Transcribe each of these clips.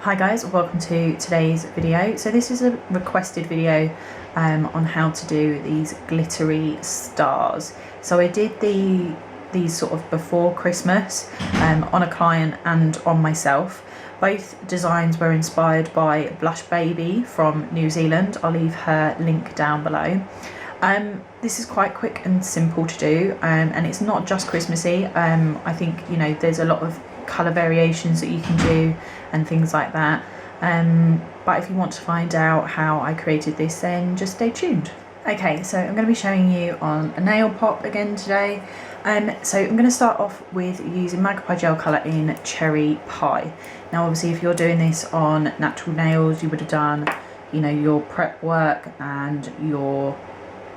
Hi guys, welcome to today's video. So this is a requested video on how to do these glittery stars. So I did these sort of before Christmas on a client and on myself. Both designs were inspired by Blush Baby from New Zealand. I'll leave her link down below. This is quite quick and simple to do, and it's not just Christmassy. I think, you know, there's a lot of colour variations that you can do and things like that, but if you want to find out how I created this, then just stay tuned. Okay, so I'm going to be showing you on a nail pop again today. So I'm going to start off with using Magpie gel colour in Cherry Pie. Now obviously if you're doing this on natural nails, you would have done, you know, your prep work and your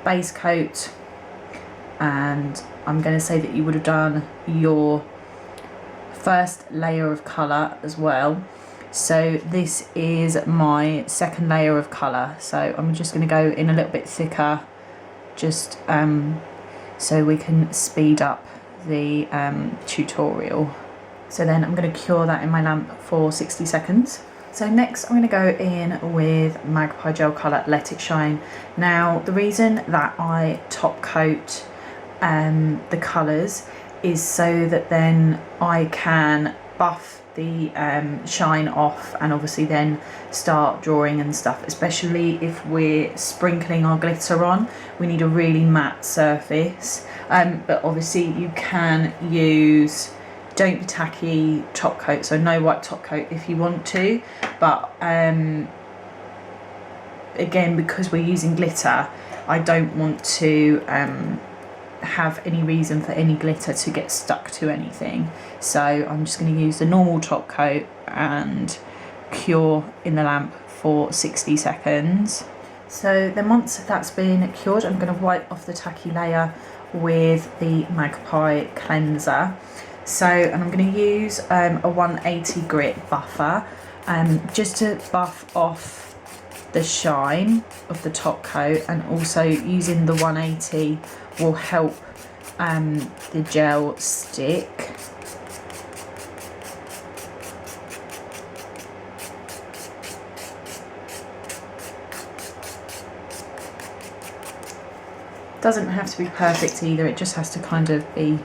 base coat, and I'm going to say that you would have done your first layer of colour as well. So this is my second layer of colour, so I'm just going to go in a little bit thicker, just so we can speed up the tutorial. So then I'm going to cure that in my lamp for 60 seconds. So next I'm going to go in with Magpie gel colour Let It Shine. Now the reason that I top coat the colours is so that then I can buff the shine off and obviously then start drawing and stuff, especially if we're sprinkling our glitter on. We need a really matte surface, but obviously you can use, don't be tacky, top coat, so no white top coat if you want to, but again, because we're using glitter, I don't want to have any reason for any glitter to get stuck to anything, so I'm just going to use the normal top coat and cure in the lamp for 60 seconds. So then once that's been cured, I'm going to wipe off the tacky layer with the Magpie cleanser. So, and I'm going to use a 180 grit buffer just to buff off the shine of the top coat, and also using the 180 will help the gel stick. Doesn't have to be perfect either, it just has to kind of be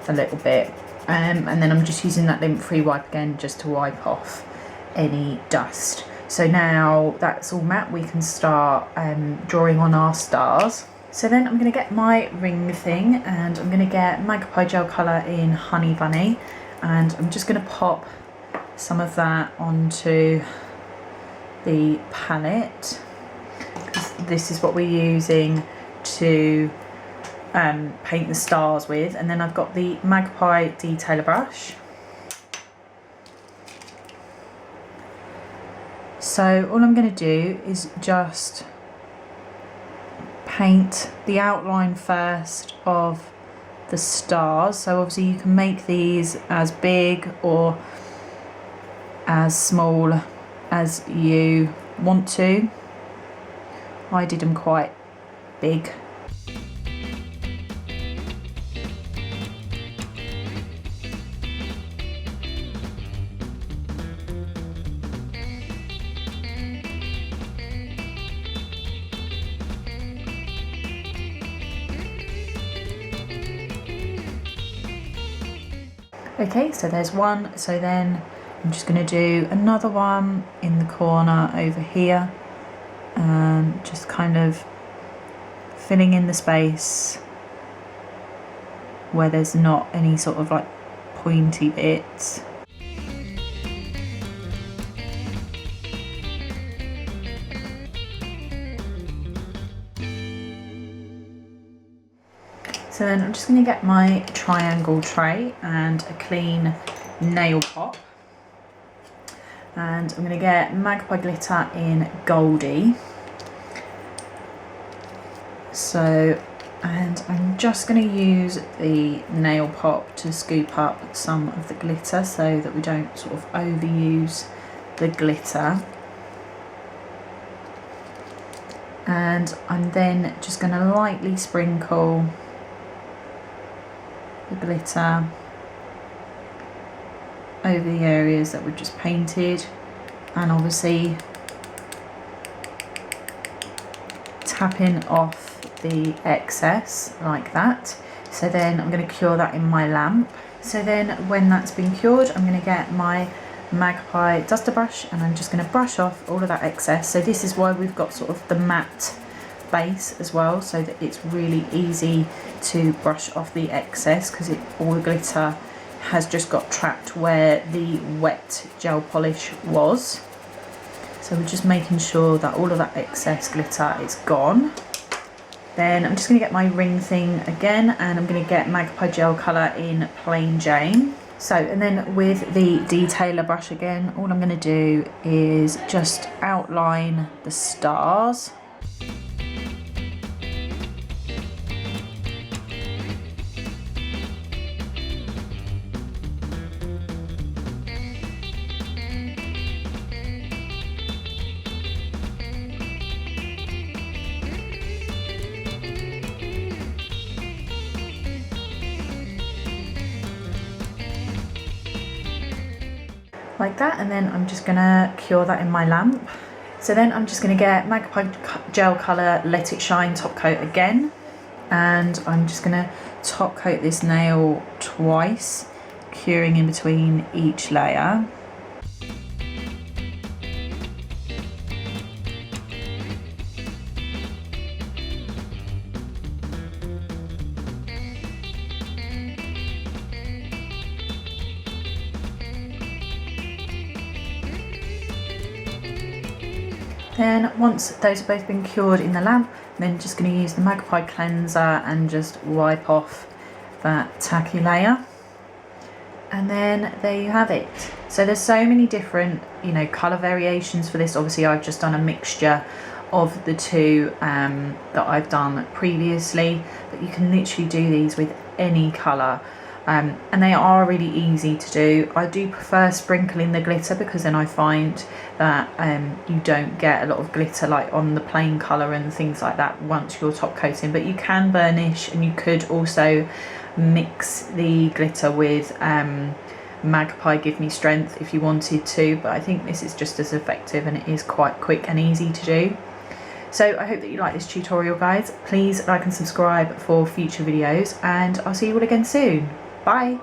a little bit, and then I'm just using that lint-free wipe again just to wipe off any dust. So now that's all matte, we can start drawing on our stars. So then I'm going to get my ring thing, and I'm going to get Magpie gel colour in Honey Bunny, and I'm just going to pop some of that onto the palette. This is what we're using to paint the stars with. And then I've got the Magpie detailer brush. So all I'm going to do is just paint the outline first of the stars. So obviously you can make these as big or as small as you want to. I did them quite big. Okay, so there's one. So then I'm just going to do another one in the corner over here, just kind of filling in the space where there's not any sort of like pointy bits. So then I'm just going to get my triangle tray and a clean nail pop, and I'm going to get Magpie glitter in Goldie. So, and I'm just going to use the nail pop to scoop up some of the glitter so that we don't sort of overuse the glitter. And I'm then just going to lightly sprinkle the glitter over the areas that we've just painted, and obviously tapping off the excess like that. So then I'm going to cure that in my lamp. So then when that's been cured, I'm going to get my Magpie duster brush and I'm just going to brush off all of that excess. So this is why we've got sort of the matte base as well, so that it's really easy to brush off the excess, because all the glitter has just got trapped where the wet gel polish was. So we're just making sure that all of that excess glitter is gone. Then I'm just going to get my ring thing again, and I'm going to get Magpie gel colour in Plain Jane. So, and then with the detailer brush again, all I'm going to do is just outline the stars. Like that, and then I'm just gonna cure that in my lamp. So then I'm just gonna get Magpie gel colour Let It Shine top coat again, and I'm just gonna top coat this nail twice, curing in between each layer. Then once those have both been cured in the lamp, I'm then just going to use the Magpie cleanser and just wipe off that tacky layer. And then there you have it. So there's so many different, colour variations for this. Obviously I've just done a mixture of the two that I've done previously, but you can literally do these with any colour. And they are really easy to do. I do prefer sprinkling the glitter, because then I find that you don't get a lot of glitter like on the plain colour and things like that once you're top coating. But you can burnish, and you could also mix the glitter with Magpie Give Me Strength if you wanted to, but I think this is just as effective, and it is quite quick and easy to do. So I hope that you like this tutorial, guys. Please like and subscribe for future videos, and I'll see you all again soon. Bye.